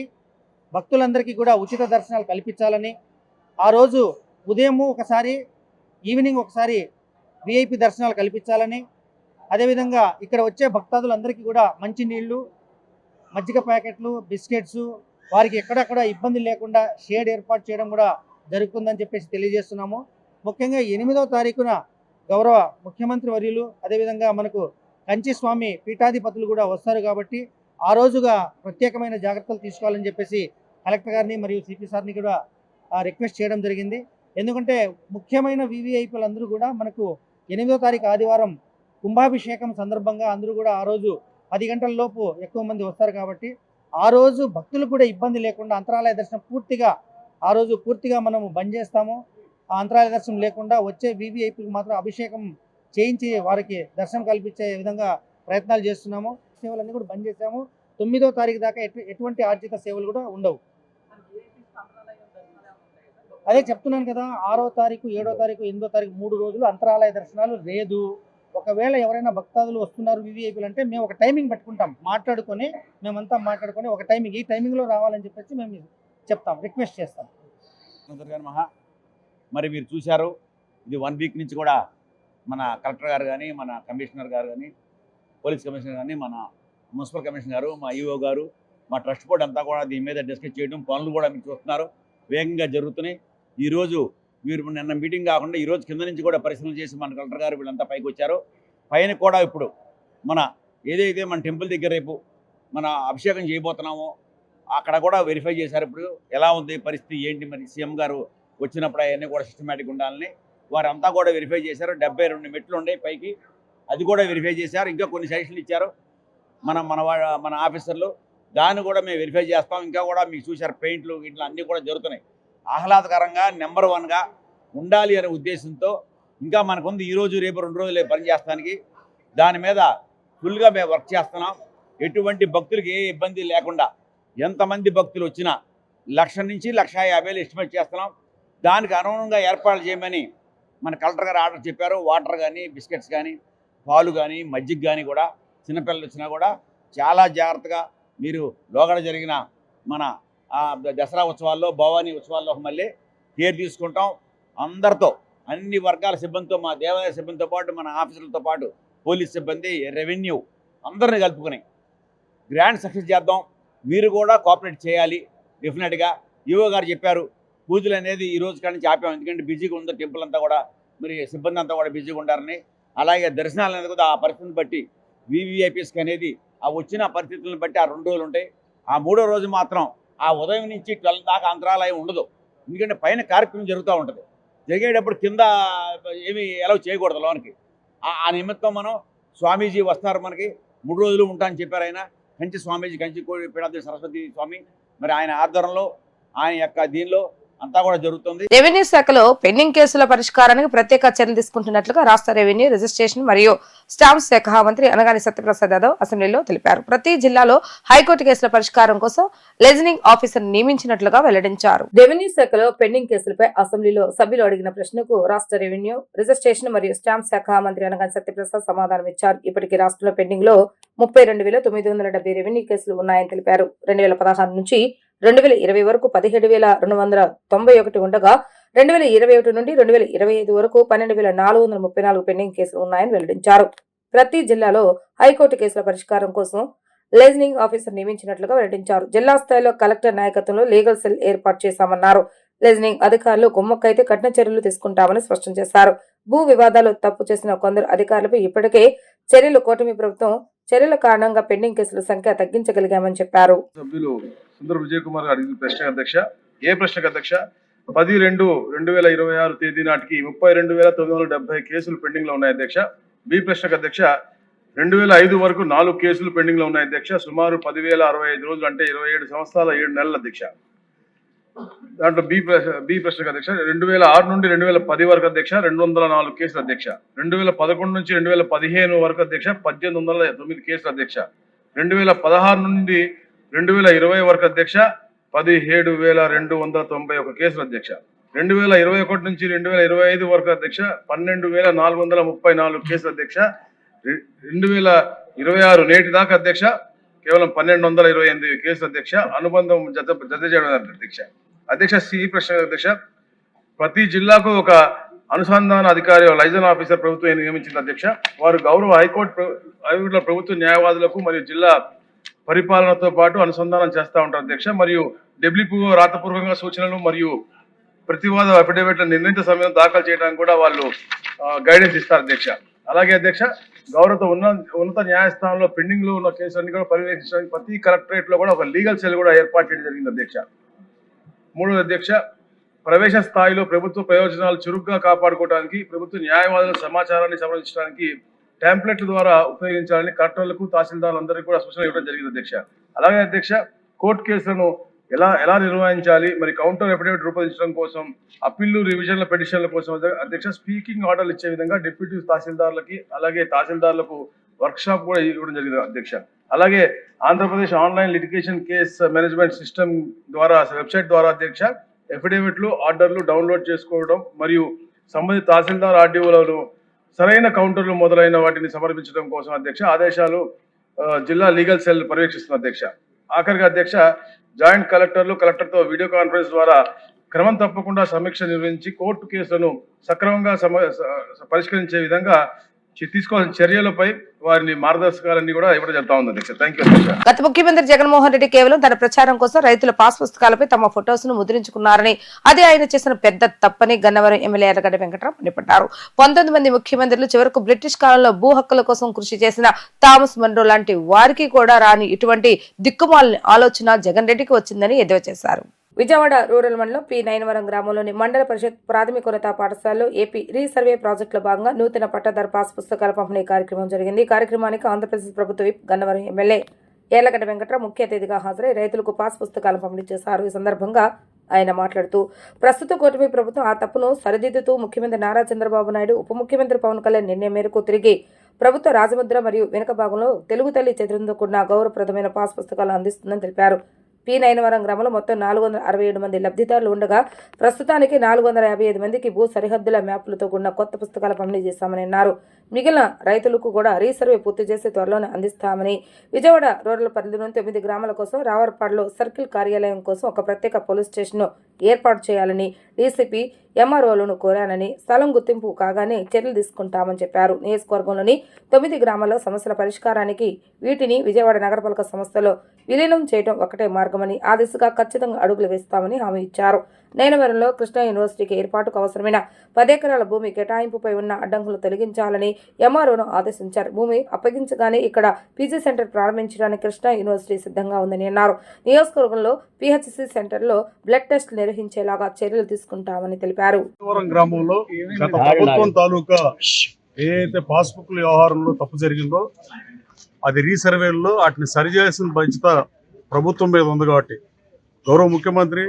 భక్తులందరికీ కూడా ఉచిత దర్శనాలు కల్పించాలని, ఆ రోజు ఉదయం ఒకసారి, ఈవినింగ్ ఒకసారి విఐపి దర్శనాలు కల్పించాలని, అదేవిధంగా ఇక్కడ వచ్చే భక్తాదులందరికీ కూడా మంచినీళ్ళు, మజ్జిగ ప్యాకెట్లు, బిస్కెట్స్ వారికి ఎక్కడక్కడ ఇబ్బంది లేకుండా షేడ్ ఏర్పాటు చేయడం కూడా జరుగుతుందని చెప్పేసి తెలియజేస్తున్నాము. ముఖ్యంగా 8వ తారీఖున గౌరవ ముఖ్యమంత్రి వర్యులు, అదేవిధంగా మనకు కంచి స్వామి పీఠాధిపతులు కూడా వస్తారు. కాబట్టి ఆ రోజుగా ప్రత్యేకమైన జాగ్రత్తలు తీసుకోవాలని చెప్పేసి కలెక్టర్ గారిని మరియు సిపి సార్ని కూడా రిక్వెస్ట్ చేయడం జరిగింది. ఎందుకంటే ముఖ్యమైన వివిఐపీలు అందరూ కూడా మనకు 8వ తారీఖు ఆదివారం కుంభాభిషేకం సందర్భంగా అందరూ కూడా ఆ రోజు 10 గంటల లోపు ఎక్కువ మంది వస్తారు. కాబట్టి ఆ రోజు భక్తులు కూడా ఇబ్బంది లేకుండా అంతరాలయ దర్శనం ఆ రోజు పూర్తిగా మనము బంద్ చేస్తాము. ఆ అంతరాలయ దర్శనం లేకుండా వచ్చే వివిఐపీకి మాత్రం అభిషేకం చేయించి వారికి దర్శనం కల్పించే విధంగా ప్రయత్నాలు చేస్తున్నాము. సేవలన్నీ కూడా బంద్ చేసాము. 9వ తారీఖు దాకా ఎటువంటి ఆర్జిత సేవలు కూడా ఉండవు. అదే చెప్తున్నాను కదా, 6వ తారీఖు, 7వ తారీఖు, 8వ తారీఖు 3 రోజులు అంతరాలయ దర్శనాలు లేదు. ఒకవేళ ఎవరైనా భక్తాదులు వస్తున్నారు వివిఐపీలు అంటే మేము ఒక టైమింగ్ పెట్టుకుంటాం, మేమంతా మాట్లాడుకొని ఒక టైమింగ్, ఈ టైమింగ్లో రావాలని చెప్పేసి మేము చెప్తాం, రిక్వెస్ట్ చేస్తాం. మరి మీరు చూశారు, ఇది 1 వీక్ నుంచి కూడా మన కలెక్టర్ గారు కానీ, మన కమిషనర్ గారు కానీ, పోలీస్ కమిషనర్ కానీ, మన మున్సిపల్ కమిషనర్ గారు, మా ఈఓ గారు, మా ట్రస్ట్ బోర్డు అంతా కూడా దీని మీద డిస్కస్ చేయడం, పనులు కూడా మీరు చూస్తున్నారు వేగంగా జరుగుతున్నాయి. ఈరోజు మీరు నిన్న మీటింగ్ కాకుండా ఈరోజు కింద నుంచి కూడా పరిశీలన చేసి మన కలెక్టర్ గారు వీళ్ళంతా పైకి వచ్చారు. పైన కూడా ఇప్పుడు మన ఏదైతే మన టెంపుల్ దగ్గర రేపు మన అభిషేకం చేయబోతున్నామో అక్కడ కూడా వెరిఫై చేశారు. ఇప్పుడు ఎలా ఉంది పరిస్థితి ఏంటి, మరి సీఎం గారు వచ్చినప్పుడు అవన్నీ కూడా సిస్టమేటిక్ ఉండాలని వారంతా కూడా వెరిఫై చేశారు. 72 మెట్లు ఉన్నాయి పైకి, అది కూడా వెరిఫై చేశారు. ఇంకా కొన్ని సజెషన్లు ఇచ్చారు మన ఆఫీసర్లు, దాన్ని కూడా మేము వెరిఫై చేస్తాం. ఇంకా కూడా మీకు చూశారు పెయింట్లు ఇట్లా అన్నీ కూడా జరుగుతున్నాయి. ఆహ్లాదకరంగా నెంబర్ 1గా ఉండాలి అనే ఉద్దేశంతో ఇంకా మనకుంది ఈరోజు రేపు 2 రోజులే పనిచేస్తానికి. దాని మీద ఫుల్గా మేము వర్క్ చేస్తున్నాం. ఎటువంటి భక్తులకి ఏ ఇబ్బంది లేకుండా ఎంతమంది భక్తులు వచ్చినా 1,00,000 నుంచి 1,50,000 ఎస్టిమేట్ చేస్తున్నాం. దానికి అనుగుణంగా ఏర్పాట్లు చేయమని మన కలెక్టర్ గారు ఆర్డర్ చెప్పారు. వాటర్ కానీ, బిస్కెట్స్ కానీ, పాలు కానీ, మజ్జిగ కానీ కూడా చిన్నపిల్లలు వచ్చినా కూడా చాలా జాగ్రత్తగా మీరు లోగడ జరిగిన మన దసరా ఉత్సవాల్లో, భవానీ ఉత్సవాల్లో మళ్ళీ కేర్ తీసుకుంటాం. అందరితో అన్ని వర్గాల సిబ్బందితో, మా దేవాలయ సిబ్బందితో పాటు, మన ఆఫీసర్లతో పాటు పోలీస్ సిబ్బంది, రెవెన్యూ అందరిని కలుపుకొని గ్రాండ్ సక్సెస్ చేద్దాం. మీరు కూడా కోఆపరేట్ చేయాలి డెఫినెట్గా. ఈవో గారు చెప్పారు పూజలు అనేది ఈ రోజు కాడి నుంచి ఆపాం, ఎందుకంటే బిజీగా ఉందో టెంపుల్ అంతా కూడా, మరి సిబ్బంది అంతా కూడా బిజీగా ఉంటారని. అలాగే దర్శనాలు అనేది కూడా ఆ పరిస్థితిని బట్టి వివిఐపీస్కి అనేది ఆ వచ్చిన పరిస్థితులను బట్టి ఆ 2 రోజులు ఉంటాయి. ఆ 3వ రోజు మాత్రం ఆ ఉదయం నుంచి 12 దాకా అంతరాలయం ఉండదు, ఎందుకంటే పైన కార్యక్రమం జరుగుతూ ఉంటుంది. జరిగేటప్పుడు కింద ఏమి అలౌ చేయకూడదు లోనికి. ఆ నిమిత్తం మనం స్వామీజీ వస్తున్నారు, మనకి 3 రోజులు ఉంటానని చెప్పారు ఆయన. కంచి స్వామీజీ, కంచి పీఠాధీశ సరస్వతి స్వామి, మరి ఆయన ఆధ్వర్యంలో ఆయన యొక్క దీనిలో అంతా కూడా జరుగుతుంది. రెవెన్యూ శాఖలో పెండింగ్ కేసుల పరిష్కారానికి ప్రత్యేక చర్యలు తీసుకుంటున్నట్లుగా రాష్ట్ర రెవెన్యూ, రిజిస్ట్రేషన్ మరియు స్టాంప్స్ శాఖ మంత్రి అనగాని సత్యప్రసాద్ యాదవ్ అసెంబ్లీలో తెలిపారు. ప్రతి జిల్లాలో హైకోర్టు కేసుల పరిష్కారం కోసం లెజనింగ్ ఆఫీసర్ నియమించినట్లుగా వెల్లడించారు. రెవెన్యూ శాఖలో పెండింగ్ కేసులపై అసెంబ్లీలో సభ్యులు అడిగిన ప్రశ్నకు రాష్ట్ర రెవెన్యూ, రిజిస్ట్రేషన్ మరియు స్టాంప్స్ శాఖ మంత్రి అనగాని సత్యప్రసాద్ సమాధానం ఇచ్చారు. ఇప్పటికీ రాష్ట్రంలో పెండింగ్ లో 32,970 రెవెన్యూ కేసులు ఉన్నాయని తెలిపారు. 2016 నుంచి 2020 వరకు 17,291 ఉండగా 2021 నుండి 2025 వరకు 12,434 పెండింగ్ కేసులు ఉన్నాయని వెల్లడించారు. ప్రతి జిల్లాలో హైకోర్టు కేసుల పరిష్కారం కోసం లైజనింగ్ ఆఫీసర్ నియమించినట్లుగా వెల్లడించారు. జిల్లా స్థాయిలో కలెక్టర్ నాయకత్వంలో లీగల్ సెల్ ఏర్పాటు చేశామన్నారు. లైజనింగ్ అధికారులు కుమ్మక్కైతే కఠిన చర్యలు తీసుకుంటామని స్పష్టం చేశారు. భూ వివాదాలు తప్పు చేసిన కొందరు అధికారులపై ఇప్పటికే చర్యలు కూటమి ప్రభుత్వం చర్యల కారణంగా పెండింగ్ కేసుల సంఖ్య తగ్గించగలిగామని చెప్పారు. సభ్యులు సుందర విజయ్ కుమార్ అడిగిన ప్రశ్న అధ్యక్ష, ఏ ప్రశ్నకు అధ్యక్ష? 10/2/2026 తేదీ నాటికి 32,970 కేసులు పెండింగ్ లో ఉన్నాయి అధ్యక్ష. బి ప్రశ్నకు అధ్యక్ష, 2005 వరకు 4 కేసులు పెండింగ్ లో ఉన్నాయి అధ్యక్ష. సుమారు 10,065 రోజులు, అంటే 27 సంవత్సరాల 7 నెలలు అధ్యక్ష. దాంట్లో బి ప్రశ్నకు అధ్యక్ష, 2006 నుండి 2010 వరకు అధ్యక్ష 204 కేసులు అధ్యక్ష. 2011 నుంచి 2015 వరకు అధ్యక్ష 1809 కేసులు అధ్యక్ష. 2016 నుండి 2020 వరకు అధ్యక్ష 17,291 కేసులు అధ్యక్ష. 2021 నుంచి 2025 వరకు అధ్యక్ష 12,434 కేసులు అధ్యక్ష. 2026 నేటి దాకా అధ్యక్ష కేవలం 1,228 కేసులు అధ్యక్ష. అనుబంధం జత చేయడం అధ్యక్ష. అధ్యక్ష సి ప్రశ్న అధ్యక్ష, ప్రతి జిల్లాకు ఒక అనుసంధాన అధికారి, లైజన్ ఆఫీసర్ ప్రభుత్వం నియమించింది అధ్యక్ష. వారు గౌరవ హైకోర్టులో ప్రభుత్వ న్యాయవాదులకు మరియు జిల్లా పరిపాలనతో పాటు అనుసంధానం చేస్తూ ఉంటారు అధ్యక్ష. మరియు డబ్ల్యూపీఓ రాతపూర్వకంగా సూచనలు మరియు ప్రతివాద అఫిడవిట్ల నిర్ణీత సమయం దాఖలు చేయడానికి కూడా వాళ్ళు గైడెన్స్ ఇస్తారు అధ్యక్ష. అలాగే అధ్యక్ష, గౌరవ ఉన్నత న్యాయస్థానంలో పెండింగ్ లో ఉన్న కేసులన్నీ కూడా పర్యవేక్షించడానికి ప్రతి కలెక్టరేట్ లో కూడా ఒక లీగల్ సెల్ కూడా ఏర్పాటు చేయడం జరిగింది అధ్యక్ష. 3 అధ్యక్ష, ప్రవేశ స్థాయిలో ప్రభుత్వ ప్రయోజనాలు చురుగ్గా కాపాడుకోవడానికి ప్రభుత్వ న్యాయవాదుల సమాచారాన్ని సంరక్షించడానికి టెంప్లెట్ల ద్వారా ఉపయోగించాలని కలెక్టర్లకు, తహసీల్దార్లందరికీ కూడా సూచన ఇవ్వడం జరిగింది అధ్యక్ష. అలాగే అధ్యక్ష, కోర్టు కేసులను ఎలా నిర్వహించాలి, మరి కౌంటర్ ఎఫిడవిట్ రూపొందించడం కోసం, అప్పీళ్లు, రివిజన్ల, పిటిషన్ల కోసం అధ్యక్ష స్పీకింగ్ ఆర్డర్లు ఇచ్చే విధంగా డిప్యూటీ తహసీల్దార్లకి అలాగే తహసీల్దార్లకు వర్క్ షాప్ కూడా ఇవ్వడం జరిగింది అధ్యక్ష. అలాగే Andhra Pradesh online litigation case management system ద్వారా, వెబ్సైట్ ద్వారా అధ్యక్ష ఎఫిడవిట్లు, ఆర్డర్లు డౌన్లోడ్ చేసుకోవడం మరియు సంబంధిత తహసీల్దార్, ఆర్డీఓలను సరైన కౌంటర్లు మొదలైన వాటిని సమర్పించడం కోసం అధ్యక్ష ఆదేశాలు జిల్లా లీగల్ సెల్ పర్యవేక్షిస్తున్న అధ్యక్ష. ఆఖరిగా అధ్యక్ష, జాయింట్ కలెక్టర్లు కలెక్టర్తో వీడియో కాన్ఫరెన్స్ ద్వారా క్రమం తప్పకుండా సమీక్ష నిర్వహించి కోర్టు కేసులను సక్రమంగా పరిష్కరించే విధంగా తీసుకోవాల్సిన చర్యలపై వారిని మార్గదర్శకాలన్నీ కూడా ఇవ్వడం జరుగుతా ఉంది అధ్యక్ష. థ్యాంక్ యూ అధ్యక్ష. గత ముఖ్యమంత్రి జగన్మోహన్ రెడ్డి కేవలం తన ప్రచారం కోసం రైతుల పాస్ పుస్తకాలపై తమ ఫొటోస్ ను ముద్రించుకున్నారని, అదే ఆయన చేసిన పెద్ద తప్పని గన్నవరం ఎమ్మెల్యే ఎర్రగడ్డ వెంకటరావు మండిపడ్డారు. 19 మంది ముఖ్యమంత్రులు చివరకు బ్రిటిష్ కాలంలో భూ హక్కుల కోసం కృషి చేసిన థామస్ మన్రో లాంటి వారికి కూడా రాని ఇటువంటి దిక్కుమాలిన ఆలోచన జగన్ రెడ్డికి వచ్చిందని ఎద్దేవా చేశారు. విజయవాడ రూరల్ మండలం పి నైనవరం గ్రామంలోని మండల పరిషత్ ప్రాథమికోన్నత పాఠశాలలో ఏపీ రీసర్వే ప్రాజెక్టులో భాగంగా నూతన పట్టాదారు పాస్ పుస్తకాల పంపిణీ కార్యక్రమం జరిగింది. ఈ కార్యక్రమానికి ఆంధ్రప్రదేశ్ ప్రభుత్వ విప్ గన్నవరం ఎమ్మెల్యే ఎర్రగడ్డ వెంకటరావు ముఖ్య అతిథిగా హాజరై రైతులకు పాస్ పుస్తకాలను పంపిణీ చేశారు. ఈ సందర్భంగా ఆయన మాట్లాడుతూ ప్రస్తుత కూటమి ప్రభుత్వం ఆ తప్పును సరిదిద్దుతూ ముఖ్యమంత్రి నారా చంద్రబాబు నాయుడు, ఉప ముఖ్యమంత్రి పవన్ కళ్యాణ్ నిర్ణయం మేరకు తిరిగి ప్రభుత్వ రాజముద్ర మరియు వెనుక భాగంలో తెలుగు తల్లి చిత్రంతో కూడిన గౌరవప్రదమైన పాస్ పుస్తకాలు అందిస్తుందని తెలిపారు. పి నైనవరం గ్రామంలో మొత్తం 467 మంది లబ్ధిదారులు ఉండగా ప్రస్తుతానికి 455 మందికి భూ సరిహద్దుల మ్యాప్లతో కూడిన కొత్త పుస్తకాలు పంపిణీ చేశామని అన్నారు. మిగిలిన రైతులకు కూడా రీసర్వే పూర్తి చేసి త్వరలోనే అందిస్తామని, విజయవాడ రూరల్ పరిధిలోని 9 గ్రామాల కోసం రావర్పాడులో సర్కిల్ కార్యాలయం కోసం ఒక ప్రత్యేక పోలీస్ స్టేషన్ను ఏర్పాటు చేయాలని డీసీపీ ఎంఆర్ఓలను కోరానని, స్థలం గుర్తింపు కాగానే చర్యలు తీసుకుంటామని చెప్పారు. నియోజకవర్గంలోని 9 గ్రామాల్లో సమస్యల పరిష్కారానికి వీటిని విజయవాడ నగరపాలక సంస్థలో విలీనం చేయడం ఒకటే మార్గమని, ఆ దిశగా ఖచ్చితంగా అడుగులు వేస్తామని హామీ ఇచ్చారు. నైనవరంలో కృష్ణా యూనివర్సిటీకి ఏర్పాటుకు అవసరమైన 10 ఎకరాల భూమి కేటాయింపుపై ఉన్న అడ్డంకులు తొలగించాలని ఎంఆర్ఓను ఆదేశించారు. భూమి అప్పగించగానే ఇక్కడ పీజీ సెంటర్ ప్రారంభించడానికి కృష్ణా యూనివర్సిటీ సిద్ధంగా ఉందని అన్నారు. నియోజకవర్గంలో పిహెచ్సి సెంటర్లో బ్లడ్ టెస్ట్ నిర్వహించేలాగా చర్యలు తీసుకుంటామని తెలిపారు. గ్రామంలో గత ప్రభుత్వం తాలూకా ఏదైతే పాస్బుక్ల వ్యవహారంలో తప్పు జరిగిందో అది రీసర్వేల్లో వాటిని సరిచేయాల్సిన బాధ్యత ప్రభుత్వం మీద ఉంది. కాబట్టి గౌరవ ముఖ్యమంత్రి,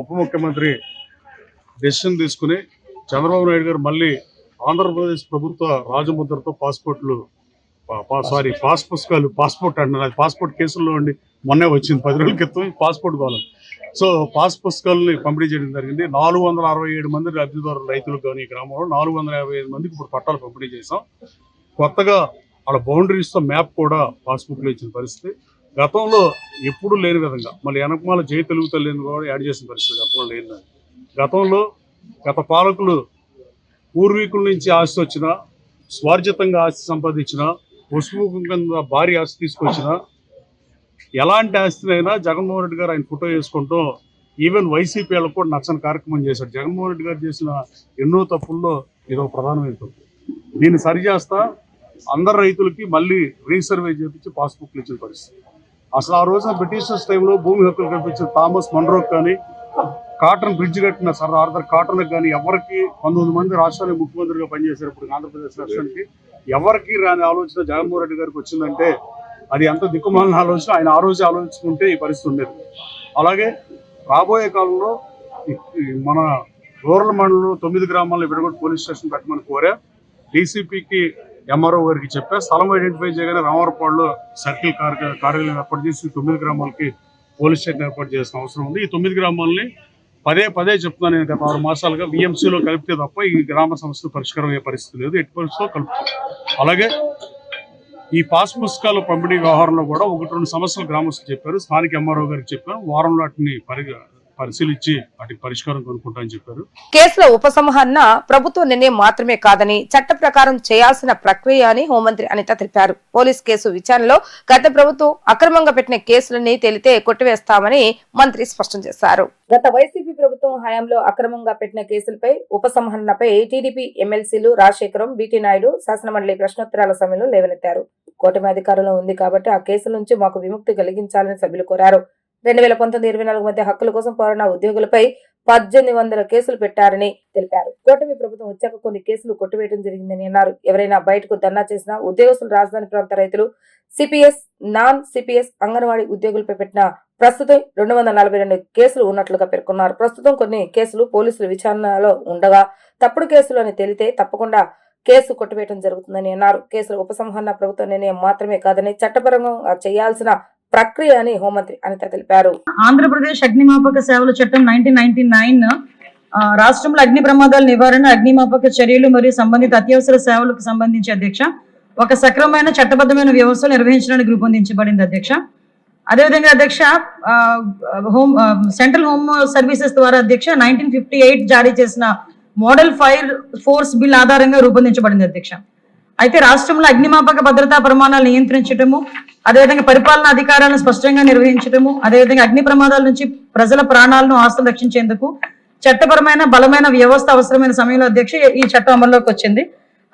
ఉప ముఖ్యమంత్రి డెసిషన్ తీసుకుని చంద్రబాబు నాయుడు గారు మళ్ళీ ఆంధ్రప్రదేశ్ ప్రభుత్వ రాజముద్రతో పాస్ పుస్తకాలు పాస్పోర్ట్ అంటున్నారు, అది పాస్పోర్ట్ కేసుల్లో ఉండి మొన్నే వచ్చింది, 10 రోజుల క్రితం పాస్పోర్ట్ కావాలి. సో పాస్ పుస్తకాలని పంపిణీ చేయడం జరిగింది. 467 మంది లబ్ధిదారులు రైతులకు కానీ ఈ గ్రామంలో 455 మందికి ఇప్పుడు పట్టాలు పంపిణీ చేసాం. కొత్తగా వాళ్ళ బౌండరీస్తో మ్యాప్ కూడా పాస్బుక్లో ఇచ్చిన పరిస్థితి. గతంలో ఎప్పుడు లేని విధంగా మళ్ళీ వెనకమాల జై తెలుగు తల్లి కూడా యాడ్ చేసిన పరిస్థితి గతంలో లేనిదని. గతంలో గత పాలకులు పూర్వీకుల నుంచి ఆస్తి వచ్చినా, స్వార్జితంగా ఆస్తి సంపాదించిన, పసుపు కింద భారీ ఆస్తి తీసుకొచ్చిన, ఎలాంటి ఆస్తినైనా జగన్మోహన్ రెడ్డి గారు ఆయన ఫోటో వేసుకుంటూ ఈవెన్ వైసీపీ వాళ్ళకు కూడా నచ్చని కార్యక్రమం చేశారు. జగన్మోహన్ రెడ్డి గారు చేసిన ఎన్నో తప్పుల్లో ఇదో ప్రధానమైన తప్పు. దీన్ని సరిచేస్తా అందరు రైతులకి మళ్ళీ రీసర్వే చేయించి పాస్బుక్లు ఇచ్చిన పరిస్థితి. అసలు ఆ రోజున బ్రిటిషర్స్ టైంలో భూమి హక్కులు కల్పించిన థామస్ మన్రోకి కానీ, కాటన్ బ్రిడ్జ్ కట్టిన సర్ ఆర్థర్ కాటన్కి కానీ ఎవరికి 19 మంది రాష్ట్రానికి ముఖ్యమంత్రిగా పనిచేశారు. ఇప్పుడు ఆంధ్రప్రదేశ్ రాష్ట్రానికి ఎవరికి రాని ఆలోచన జగన్మోహన్ రెడ్డి గారికి వచ్చిందంటే అది ఎంత దిక్కుమాలిన ఆలోచన. ఆయన ఆ రోజు ఆలోచించుకుంటే ఈ పరిస్థితి ఉండేది. అలాగే రాబోయే కాలంలో మన రూరల్ మండలంలో 9 గ్రామాల్లో విడగొట్టి పోలీస్ స్టేషన్ పెట్టమని కోరా. డీసీపీకి ఎంఆర్ఓ గారికి చెప్పా. స్థలం ఐడెంటిఫై చేయగానే రామవరపాడులో సర్కిల్ కార్యాలయం ఏర్పాటు చేసి 9 గ్రామాలకి పోలీస్ స్టేషన్ ఏర్పాటు చేసిన అవసరం ఉంది. ఈ 9 గ్రామాలని పదే చెప్తున్నాను నేను గత 6 మాసాలుగా విఎంసీలో కలిపితే తప్ప ఈ గ్రామ సమస్యలు పరిష్కారం అయ్యే పరిస్థితి లేదు. ఎట్టి పరిస్థితిలో కలుపుతాం. అలాగే ఈ పాస్ పుస్తకాల పంపిణీ వ్యవహారంలో కూడా 1-2 సమస్యలు గ్రామస్తులు చెప్పారు. స్థానిక ఎంఆర్ఓ గారికి చెప్పారు. వారంలో వాటిని పరిశీలించి వాటికి పరిష్కారం కనుక్కుంటామని చెప్పారు. కేసుల ఉపసంహరణ ప్రభుత్వ నిర్ణయం మాత్రమే కాదని చట్ట ప్రకారం చేయాల్సిన ప్రక్రియ అని హోంమంత్రి అనిత తెలిపారు. పోలీస్ కేసు విచారణలో గత ప్రభుత్వం అక్రమంగా పెట్టిన కేసులని తేలితే కొట్టివేస్తామని మంత్రి స్పష్టం చేశారు. గత వైసీపీ ప్రభుత్వం హయాంలో అక్రమంగా పెట్టిన కేసులపై ఉపసంహరణపై టీడీపీ ఎమ్మెల్సీలు రాజశేఖరం, బీటీ నాయుడు శాసనమండలి ప్రశ్నోత్తరాల సమయంలో లేవనెత్తారు. కూటమి అధికారంలో ఉంది కాబట్టి ఆ కేసుల నుంచి మాకు విముక్తి కలిగించాలని సభ్యులు కోరారు. 2019-24 మధ్య హక్కుల కోసం పోరాడిన ఉద్యోగులపై 1800 కేసులు పెట్టారని తెలిపారు. కూటమి ప్రభుత్వం వచ్చాక కొన్ని కేసులు కొట్టివేయడం జరిగిందని అన్నారు. ఎవరైనా బయటకు ధర్నా చేసినా ఉద్యోగస్తులు, రాజధాని ప్రాంత రైతులు, సిపిఎస్, నాన్ సిపిఎస్, అంగన్వాడీ ఉద్యోగులపై పెట్టిన ప్రస్తుతం 242 కేసులు ఉన్నట్లుగా పేర్కొన్నారు. ప్రస్తుతం కొన్ని కేసులు పోలీసుల విచారణలో ఉండగా తప్పుడు కేసులు అని తేలితే తప్పకుండా కేసు కొట్టివేయడం జరుగుతుందని అన్నారు. కేసుల ఉపసంహరణ ప్రభుత్వ నిర్ణయం మాత్రమే కాదని చట్టపరంగా చేయాల్సిన ప్రక్రియ అని హోంమంత్రి అనిత తెలిపారు. ఆంధ్రప్రదేశ్ అగ్నిమాపక సేవల చట్టం 1999 రాష్ట్రంలో అగ్ని ప్రమాదాల నివారణ, అగ్నిమాపక చర్యలు మరియు సంబంధిత అత్యవసర సేవలకు సంబంధించి అధ్యక్ష ఒక సక్రమమైన చట్టబద్ధమైన వ్యవస్థ నిర్వహించడానికి రూపొందించబడింది. అధ్యక్ష అదేవిధంగా అధ్యక్ష సెంట్రల్ హోమ్ సర్వీసెస్ ద్వారా అధ్యక్ష 1958 జారీ చేసిన మోడల్ ఫైర్ ఫోర్స్ బిల్ ఆధారంగా రూపొందించబడింది అధ్యక్ష. అయితే రాష్ట్రంలో అగ్నిమాపక భద్రతా ప్రమాణాలు నియంత్రించడము, అదేవిధంగా పరిపాలనా అధికారాలను స్పష్టంగా నిర్వహించడము, అదేవిధంగా అగ్ని ప్రమాదాల నుంచి ప్రజల ప్రాణాలను ఆస్తులు రక్షించేందుకు చట్టపరమైన బలమైన వ్యవస్థ అవసరమైన సమయంలో అధ్యక్ష ఈ చట్టం అమల్లోకి వచ్చింది.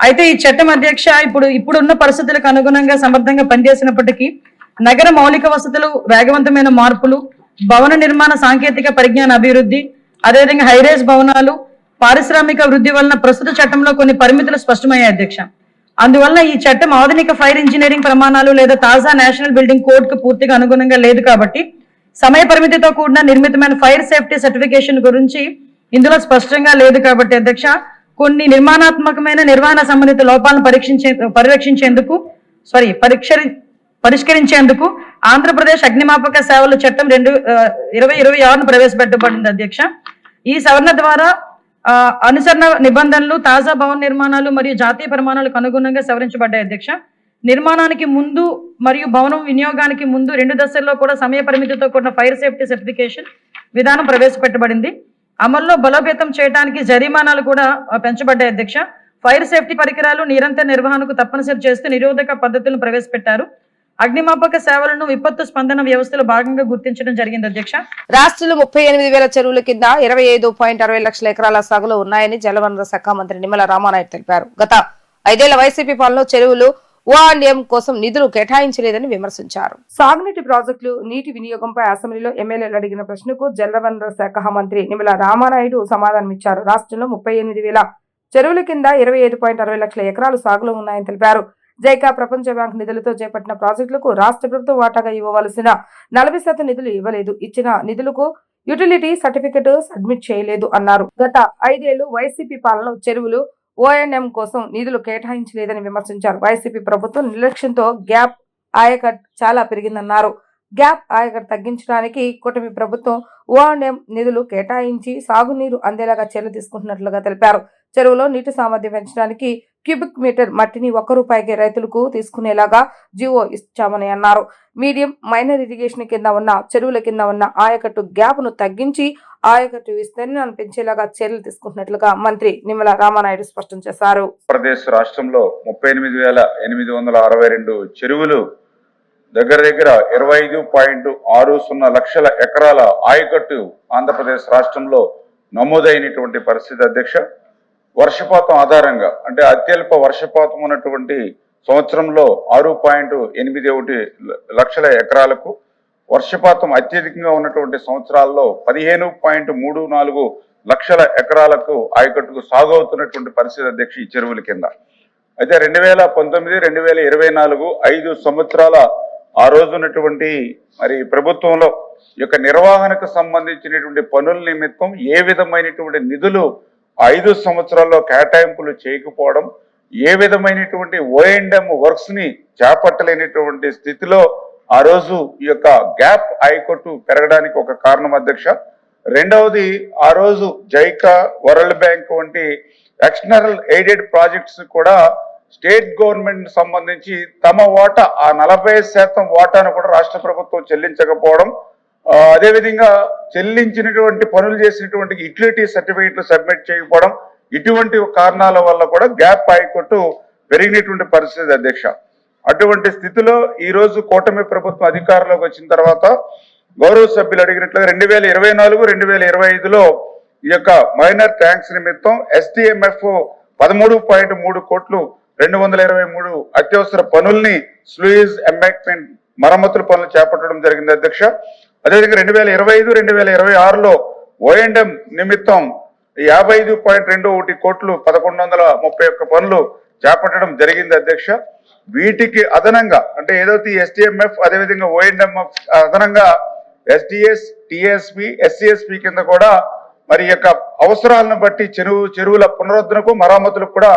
అయితే ఈ చట్టం అధ్యక్ష ఇప్పుడున్న పరిస్థితులకు అనుగుణంగా సమర్థంగా పనిచేసినప్పటికీ నగర మౌలిక వసతులు వేగవంతమైన మార్పులు, భవన నిర్మాణ సాంకేతిక పరిజ్ఞాన అభివృద్ధి, అదేవిధంగా హైరేజ్ భవనాలు, పారిశ్రామిక వృద్ధి వలన ప్రస్తుత చట్టంలో కొన్ని పరిమితులు స్పష్టమయ్యాయి అధ్యక్ష. అందువల్ల ఈ చట్టం ఆధునిక ఫైర్ ఇంజనీరింగ్ ప్రమాణాలు లేదా తాజా నేషనల్ బిల్డింగ్ కోడ్ కు పూర్తిగా అనుగుణంగా లేదు కాబట్టి సమయ పరిమితితో కూడిన నిర్మితమైన ఫైర్ సేఫ్టీ సర్టిఫికేషన్ గురించి ఇందులో స్పష్టంగా లేదు కాబట్టి అధ్యక్ష కొన్ని నిర్మాణాత్మకమైన నిర్వహణ సంబంధిత లోపాలను పరిష్కరించేందుకు ఆంధ్రప్రదేశ్ అగ్నిమాపక సేవల చట్టం 2026 ప్రవేశపెట్టబడింది అధ్యక్ష. ఈ సవరణ ద్వారా అనుసరణ నిబంధనలు, తాజా భవన నిర్మాణాలు మరియు జాతీయ ప్రమాణాలకు అనుగుణంగా సవరించబడ్డాయి అధ్యక్ష. నిర్మాణానికి ముందు మరియు భవనం వినియోగానికి ముందు 2 దశల్లో కూడా సమయ పరిమితితో కూడిన ఫైర్ సేఫ్టీ సర్టిఫికేషన్ విధానం ప్రవేశపెట్టబడింది. అమల్లో బలోపేతం చేయడానికి జరిమానాలు కూడా పెంచబడ్డాయి అధ్యక్ష. ఫైర్ సేఫ్టీ పరికరాలు నిరంతర నిర్వహణకు తప్పనిసరి చేస్తూ నిరోధక పద్ధతులను ప్రవేశపెట్టారు. అగ్నిమాపక సేవలను విపత్తు స్పందన వ్యవస్థలో భాగంగా గుర్తించడం జరిగింది అధ్యక్ష. రాష్ట్రంలో 38,000 చెరువుల కింద 25.60 లక్షల ఎకరాల సాగులో ఉన్నాయని జలవనరుల శాఖ మంత్రి నిమ్మల రామానాయుడు తెలిపారు. గత 5 ఏళ్ల వైసీపీ పాలనలో చెరువులు ఓఆర్ఎం కోసం నిధులు కేటాయించలేదని విమర్శించారు. సాగునీటి ప్రాజెక్టులు నీటి వినియోగంపై అసెంబ్లీలో ఎమ్మెల్యేలు అడిగిన ప్రశ్నకు జలవనరుల శాఖ మంత్రి నిమ్మల రామానాయుడు సమాధానమిచ్చారు. రాష్ట్రంలో 38,000 చెరువుల కింద 25.60 లక్షల ఎకరాలు సాగులో ఉన్నాయని తెలిపారు. జైకా ప్రపంచ బ్యాంక్ నిధులతో చేపట్టిన ప్రాజెక్టులకు రాష్ట్ర ప్రభుత్వం వాటాగా ఇవ్వవలసిన 40% నిధులు ఇవ్వలేదు. ఇచ్చిన నిధులకు యుటిలిటీ సర్టిఫికెట్ సబ్మిట్ చేయలేదు అన్నారు. గత 5 ఏళ్లు వైసీపీ పాలనలో చెరువులు ఓఎన్ఎం కోసం నిధులు కేటాయించలేదని విమర్శించారు. వైసీపీ ప్రభుత్వం నిర్లక్ష్యంతో గ్యాప్ ఆయకట్ చాలా పెరిగిందన్నారు. గ్యాప్ ఆయకట్ తగ్గించడానికి కూటమి ప్రభుత్వం ఓఎన్ఎం నిధులు కేటాయించి సాగునీరు అందేలాగా చర్యలు తీసుకుంటున్నట్లుగా తెలిపారు. చెరువులో నీటి సామర్థ్యం పెంచడానికి క్యూబిక్ మీటర్ మట్టిని ₹1 రైతులకు తీసుకునేలాగా జీవో ఇచ్చామని అన్నారు. మీడియం మైనర్ ఇరిగేషన్ కింద ఉన్న చెరువుల కింద ఉన్న ఆయకట్టు గ్యాప్ ను తగ్గించి ఆయకట్టు విస్తీర్ణాన్ని పెంచేలాగా చర్యలు తీసుకుంటున్నట్లుగా మంత్రి నిమ్మల రామానాయుడు స్పష్టం చేశారు. ఆంధ్రప్రదేశ్ రాష్ట్రంలో 38,862 చెరువులు దగ్గర 25.60 లక్షల ఎకరాల ఆయకట్టు ఆంధ్రప్రదేశ్ రాష్ట్రంలో నమోదైనటువంటి పరిస్థితి అధ్యక్ష. వర్షపాతం ఆధారంగా అంటే అత్యల్ప వర్షపాతం ఉన్నటువంటి సంవత్సరంలో 6.81 లక్షల ఎకరాలకు, వర్షపాతం అత్యధికంగా ఉన్నటువంటి సంవత్సరాల్లో 15.34 లక్షల ఎకరాలకు ఆయకట్టుకు సాగు అవుతున్నటువంటి పరిస్థితి అధ్యక్ష ఈ చెరువుల కింద. అయితే 2019-2024 5 సంవత్సరాల ఆ రోజు ఉన్నటువంటి మరి ప్రభుత్వంలో ఈ యొక్క నిర్వహణకు సంబంధించినటువంటి పనుల నిమిత్తం ఏ విధమైనటువంటి నిధులు 5 సంవత్సరాల్లో కేటాయింపులు చేయకపోవడం, ఏ విధమైనటువంటి ఓఎండ్ఎం వర్క్స్ ని చేపట్టలేనటువంటి స్థితిలో ఆ రోజు ఈ యొక్క గ్యాప్ ఆయకట్టు పెరగడానికి ఒక కారణం అధ్యక్ష. రెండవది ఆ రోజు జైకా, వరల్డ్ బ్యాంక్ వంటి ఎక్స్టర్నల్ ఎయిడెడ్ ప్రాజెక్ట్స్ కూడా స్టేట్ గవర్నమెంట్ సంబంధించి తమ వాటా ఆ 40% వాటాను కూడా రాష్ట్ర ప్రభుత్వం చెల్లించకపోవడం, అదేవిధంగా చెల్లించినటువంటి పనులు చేసినటువంటి యుటిలిటీ సర్టిఫికేట్లు సబ్మిట్ చేయకపోవడం, ఇటువంటి కారణాల వల్ల కూడా గ్యాప్ ఆయకట్టు పెరిగినటువంటి పరిస్థితి అధ్యక్ష. అటువంటి స్థితిలో ఈ రోజు కూటమి ప్రభుత్వం అధికారంలోకి వచ్చిన తర్వాత గౌరవ సభ్యులు అడిగినట్లుగా 2024-2025లో ఈ యొక్క మైనర్ ట్యాంక్స్ నిమిత్తం SDMF 13.3 కోట్లు 223 అత్యవసర పనుల్ని స్లూయిజ్ ఎంబాంక్మెంట్ మరమ్మతుల పనులు చేపట్టడం జరిగింది అధ్యక్ష. అదేవిధంగా 2025-2026లో ఓఎండ్ఎం నిమిత్తం 55.21 కోట్లు 1131 పనులు చేపట్టడం జరిగింది అధ్యక్ష. వీటికి అదనంగా అంటే ఏదైతే SDMF అదేవిధంగా ఓఎండ్ఎం అదనంగా SDS, TSP, SCSP కింద కూడా మరి యొక్క అవసరాలను బట్టి చెరువుల పునరుద్ధరణకు మరమ్మతులకు కూడా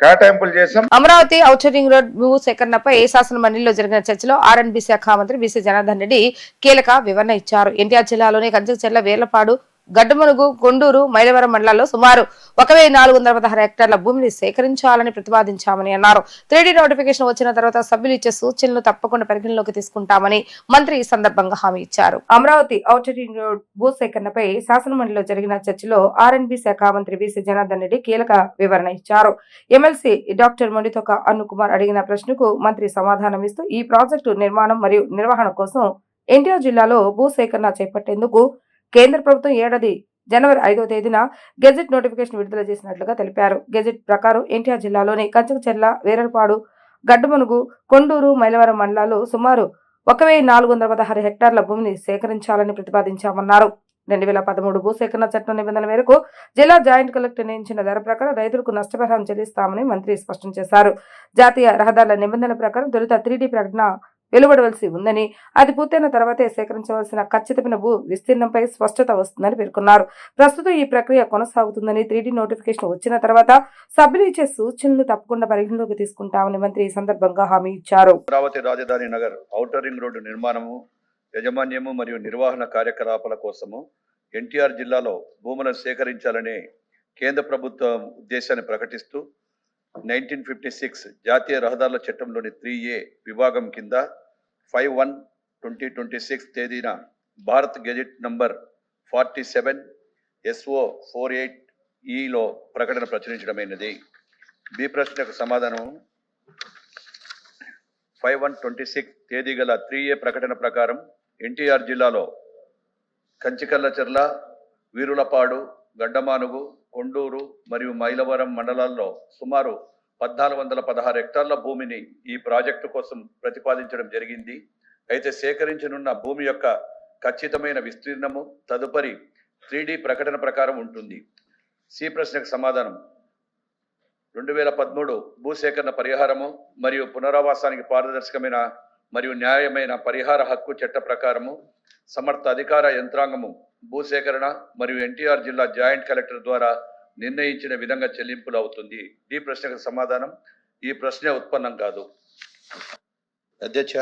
కేటాయింపులు చేశాం. అమరావతి ఔటర్ రింగ్ రోడ్ భూ సేకరణపై శాసన మండలిలో జరిగిన చర్చలో R&B శాఖ మంత్రి బీసీ జనార్దన్ రెడ్డి కీలక వివరణ ఇచ్చారు. ఎన్టీఆర్ జిల్లాలోని కంచచర్ల, వేర్లపాడు, గడ్డమనుగు, కొండూరు, మైలవరం మండలాల్లో సుమారు 1416 హెక్టార్ల భూమిని సేకరించాలని ప్రతిపాదించామని అన్నారు. 3D నోటిఫికేషన్ వచ్చిన తర్వాత సభ్యులు ఇచ్చే సూచనలు తప్పకుండా పరిగణలోకి తీసుకుంటామని మంత్రి ఈ సందర్భంగా హామీ ఇచ్చారు. అమరావతి ఔటర్ రింగ్ రోడ్ భూసేకరణపై శాసనమండలిలో జరిగిన చర్చలో R&B శాఖ మంత్రి బీసీ జనార్దన్ రెడ్డి కీలక వివరణ ఇచ్చారు. ఎమ్మెల్సీ డాక్టర్ మొండితోక అన్నుకుమార్ అడిగిన ప్రశ్నకు మంత్రి సమాధానమిస్తూ ఈ ప్రాజెక్టు నిర్మాణం మరియు నిర్వహణ కోసం ఎన్టీఆర్ జిల్లాలో భూసేకరణ చేపట్టేందుకు కేంద్ర ప్రభుత్వం ఏడాది జనవరి 5వ తేదీన గెజెట్ నోటిఫికేషన్ విడుదల చేసినట్లుగా తెలిపారు. గెజెట్ ప్రకారం ఎన్టీఆర్ జిల్లాలోని కంచకచెర్ల, వేరపాడు, గడ్డమనుగు, కొండూరు, మైలవరం మండలాలు సుమారు 1416 హెక్టార్ల భూమిని సేకరించాలని ప్రతిపాదించామన్నారు. 2013 భూసేకరణ చట్టం నిబంధనల మేరకు జిల్లా జాయింట్ కలెక్టర్ నియమించిన ధర ప్రకారం రైతులకు నష్టపరిహారం చెల్లిస్తామని మంత్రి స్పష్టం చేశారు. జాతీయ రహదారుల నిబంధనల ప్రకారం తొలుత 3D ప్రకటన వెలువడవలసి ఉందని, అది పూర్తయిన తర్వాతే సేకరించవలసిన ఖచ్చితమైన భూ విస్తీర్ణంపై స్పష్టత వస్తుందని పేర్కొన్నారు. ప్రస్తుతం ఈ ప్రక్రియ కొనసాగుతుందని, 3D నోటిఫికేషన్ వచ్చిన తర్వాత సభ్యులు ఇచ్చే సూచనలు తప్పకుండా పరిగణలోకి తీసుకుంటామని మంత్రి ఈ సందర్భంగా హామీ ఇచ్చారు. అమరావతి రాజధాని నగర్ ఔటర్ రింగ్ రోడ్డు నిర్మాణము, యాజమాన్యము మరియు నిర్వహణ కార్యకలాపాల కోసము ఎన్టీఆర్ జిల్లాలో భూములను సేకరించాలనే కేంద్ర ప్రభుత్వ ఉద్దేశాన్ని ప్రకటిస్తూ 1956 జాతీయ రహదారుల చట్టంలోని 3A విభాగం కింద 5/1/2026 తేదీన Bharat gazette number 47 SO 48E ప్రకటన ప్రచురించడమైనది. బి ప్రశ్నకు సమాధానం 5/1/26 తేదీ గల 3A ప్రకటన ప్రకారం ఎన్టీఆర్ జిల్లాలో కంచికల్లచెర్ల, వీరులపాడు, గడ్డమానుగు, కొండూరు మరియు మైలవరం మండలాల్లో సుమారు 1416 హెక్టార్ల భూమిని ఈ ప్రాజెక్టు కోసం ప్రతిపాదించడం జరిగింది. అయితే సేకరించనున్న భూమి యొక్క ఖచ్చితమైన విస్తీర్ణము తదుపరి 3D ప్రకటన ప్రకారం ఉంటుంది. సి ప్రశ్నకు సమాధానం 2013 భూసేకరణ పరిహారము మరియు పునరావాసానికి పారదర్శకమైన మరియు న్యాయమైన పరిహార హక్కు చట్ట ప్రకారము సమర్థ అధికార యంత్రాంగము భూసేకరణ మరియు ఎన్టీఆర్ జిల్లా జాయింట్ కలెక్టర్ ద్వారా నిర్ణయించిన విధంగా చెల్లింపులు అవుతుంది. ఈ ప్రశ్నకు సమాధానం ఈ ప్రశ్న ఉత్పన్నం కాదు. అధ్యక్ష,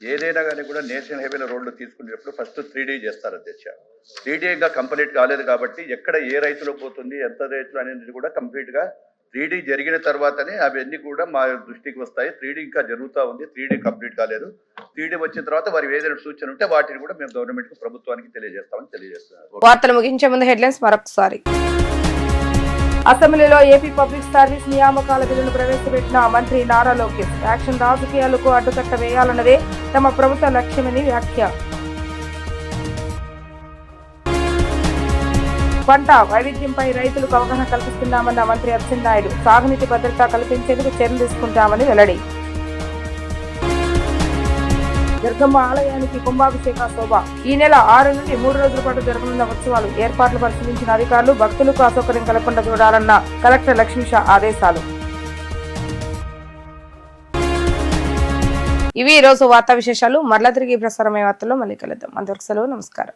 ఏదైనా కానీ కూడా నేషనల్ హైవేల రోడ్లు తీసుకునేటప్పుడు ఫస్ట్ 3D చేస్తారు అధ్యక్ష. 3D ఇంకా కంప్లీట్ కాలేదు కాబట్టి ఎక్కడ ఏ రైతులో పోతుంది, ఎంత రైతులు అనేది కూడా కంప్లీట్గా 3D జరిగిన తర్వాతనే అవన్నీ కూడా మా దృష్టికి వస్తాయి. 3D ఇంకా జరుగుతూ ఉంది, 3D కంప్లీట్ కాలేదు. 3D వచ్చిన తర్వాత వారి ఏదైనా సూచన ఉంటే వాటిని కూడా మేము గవర్నమెంట్ కు ప్రభుత్వానికి తెలియజేస్తామని తెలియజేస్తున్నాం. వార్తలు ముగించే ముందు హెడ్లైన్స్ మరొకసారి. అసెంబ్లీలో ఏపీ పబ్లిక్ సర్వీస్ నియామకాల బిల్లును ప్రవేశపెట్టిన మంత్రి నారా లోకేష్. యాక్షన్ రాజకీయాలకు అడ్డుకట్ట వేయాలన్నదే తమ ప్రభుత్వ లక్ష్యమని వ్యాఖ్య. పంట వైవిధ్యంపై రైతులకు అవగాహన కల్పిస్తున్నామన్న మంత్రి అచ్చెన్నాయుడు. సాగునీటి భద్రత కల్పించేందుకు చర్యలు తీసుకుంటామని వెల్లడి. దుర్గమ్మ ఆలయానికి కుంభాభిషేక శోభ. ఈ నెల 6 నుండి 3 రోజుల పాటు జరగనున్న ఉత్సవాలు ఏర్పాట్లు పరిశీలించిన అధికారులు భక్తులకు అసౌకర్యం కలగకుండా చూడాలన్న కలెక్టర్ లక్ష్మీషా ఆదేశాలు. ఇవి ఈ రోజు వార్తా విశేషాలు. మరలా తిరిగి ప్రసారమయ్యే వార్తల్లో మళ్ళీ కలుద్దాం. అంతవరకు సెలవు, నమస్కారం.